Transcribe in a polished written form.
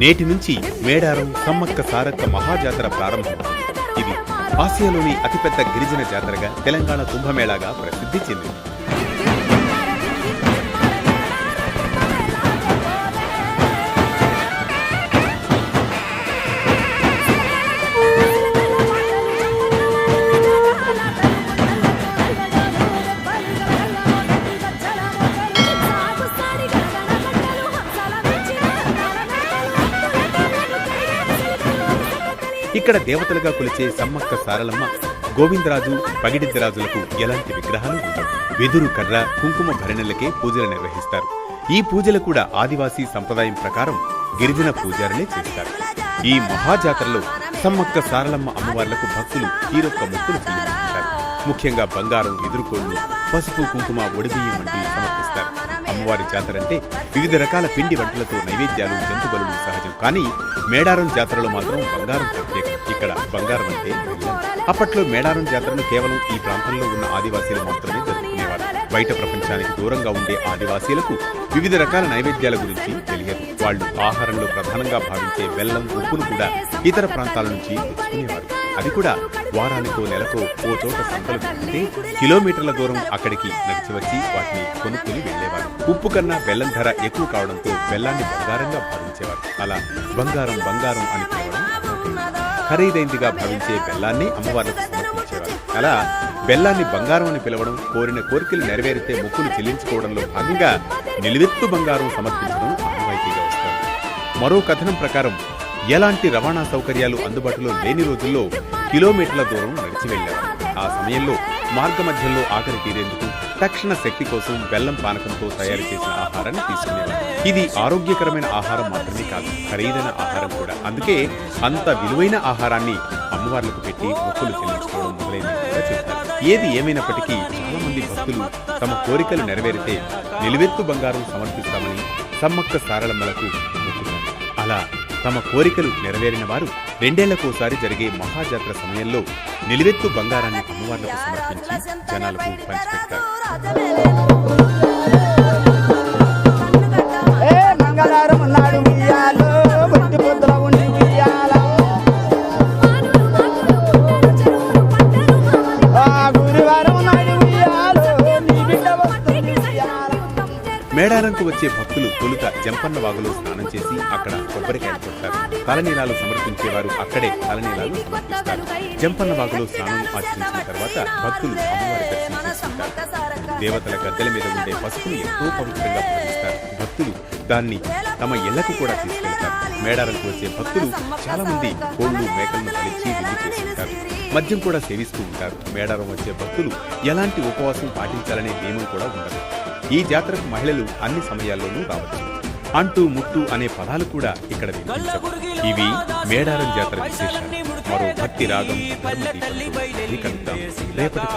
నేటి నుంచి మేడారం సమ్మక్క సారక్క మహాజాతర ప్రారంభమవుతుంది. ఇది ఆసియాలోని అతిపెద్ద గిరిజన జాతరగా, తెలంగాణ కుంభమేళాగా ప్రసిద్ధి చెందింది. ఇక్కడ దేవతలుగా కొలిచే సమ్మక్క సారలమ్మ, గోవిందరాజు, పగిడిద్దరాజులకు ఎలాంటి విగ్రహాలు ఉండవు. వెదురు కర్ర, కుంకుమ భరణలకే పూజలు నిర్వహిస్తారు. ఈ పూజలు కూడా ఆదివాసీ సంప్రదాయం ప్రకారం గిరిజన పూజారులే చేస్తారు. ఈ మహాజాతరలో సమ్మక్క సారలమ్మ అమ్మవార్లకు భక్తులు తీరొక్క మొక్కులు చెల్లించుకుంటారు. ముఖ్యంగా బంగారం, ఎదురుకోళ్లు, పసుపు, కుంకుమ, ఒడిబియ్యం వంటివి సమర్పిస్తారు. అమ్మవారి జాతరంటే వివిధ రకాల పిండి వంటలతో నైవేద్యాలు, జంతుబలులు సహజం. కానీ మేడారం జాతరలో మాత్రం బంగారం ప్రత్యేకం. ఇక్కడ బంగారం అంటే బెల్లం. అప్పట్లో మేడారం జాతరను కేవలం ఈ ప్రాంతంలో ఉన్న ఆదివాసీలు మాత్రమే జరుపుకునేవారు. బయట ప్రపంచానికి దూరంగా ఉండే ఆదివాసీలకు వివిధ రకాల నైవేద్యాల గురించి తెలియదు. వాళ్లు ఆహారంలో ప్రధానంగా భావించే బెల్లం, ఉప్పును కూడా ఇతర ప్రాంతాల నుంచి తెచ్చుకునేవారు. అది కూడా వారానికో నెలకో ఓ చోట సంతలు పెడితే కిలోమీటర్ల దూరం అక్కడికి నడిచి వచ్చి వాటిని కొనుక్కుని వెళ్లేవారు. ఉప్పు కన్నా బెల్లం ధర ఎక్కువ కావడంతో బెల్లాన్ని బంగారంగా భావించేవారు. అలా బంగారం బంగారం అని పిలవడం ఖరీదైందిగా భావించే బెల్లాన్ని అమ్మవార్లకు సమర్పించేవారు. అలా బెల్లాన్ని బంగారం అని పిలవడం, కోరిన కోరికలు నెరవేరితే మొక్కులు చెల్లించుకోవడంలో భాగంగా నిలువెత్తు బంగారం సమర్పించడం ఆనవాయితీగా వస్తారు. మరో కథనం ప్రకారం ఎలాంటి రవాణా సౌకర్యాలు అందుబాటులో లేని రోజుల్లో కిలోమీటర్ల దూరం నడిచి వెళ్లారు. ఆ సమయంలో మార్గమధ్యంలో ఆకలి తీరేందుకు తక్షణ శక్తి కోసం బెల్లం పానకంతో తయారు చేసిన ఆహారాన్ని తీసుకునేవారు. ఇది ఆరోగ్యకరమైన ఆహారం మాత్రమే కాదు, ఖరీదైన ఆహారం కూడా. అందుకే అంత విలువైన ఆహారాన్ని అమ్మవార్లకు పెట్టి మొక్కులు చెల్లించుకోవడం మొదలైనవి కూడా చెప్తారు. ఏది ఏమైనప్పటికీ చాలా మంది భక్తులు తమ కోరికలు నెరవేరితే నిలువెత్తు బంగారం సమర్పిస్తామని సమ్మక్క సారలమ్మలకు మొక్కుతారు. అలా తమ కోరికలు నెరవేరిన వారు 2 ఏళ్లకోసారి జరిగే మహాజాతర సమయంలో నిలువెత్తు బంగారాన్ని అమ్మవార్లకు సమర్పించి జనాలకు పంచిపెడతారు. మేడారంకు వచ్చే భక్తులు తొలుత జంపన్న వాగులో స్నానం చేసి అక్కడ కొబ్బరికాయలు కొడతారు. తలనీలాలు సమర్పించేవారు అక్కడే తలనీలాలు సమర్పిస్తారు. జంపన్న వాగులో స్నానం ఆచరించిన తర్వాత భక్తులు అమ్మవారి దర్శనం చేసుకుంటారు. దేవతల గద్దెల మీద ఉండే పసుపును ఎంతో పవిత్రంగా భావిస్తారు. భక్తులు దాన్ని తమ ఇళ్లకు కూడా తీసుకెళ్తారు. మేడారంకు వచ్చే భక్తులు చాలా మంది కోళ్లు, మేకలను బలిచ్చి విందు చేసుకుంటారు. మద్యం కూడా సేవిస్తూ ఉంటారు. మేడారం వచ్చే భక్తులు ఎలాంటి ఉపవాసం పాటించాలనే నియమం కూడా ఉండదు. ఈ జాతరకు మహిళలు అన్ని సమయాల్లోనూ రావచ్చు. అంటూ ముట్టు అనే పదాలు కూడా ఇక్కడ వినిపించవు. ఇవి మేడారం జాతర విశేషాలు. మరో భక్తి రాగం, ధర్మ దీపంతో కలుద్దాం రేపటి.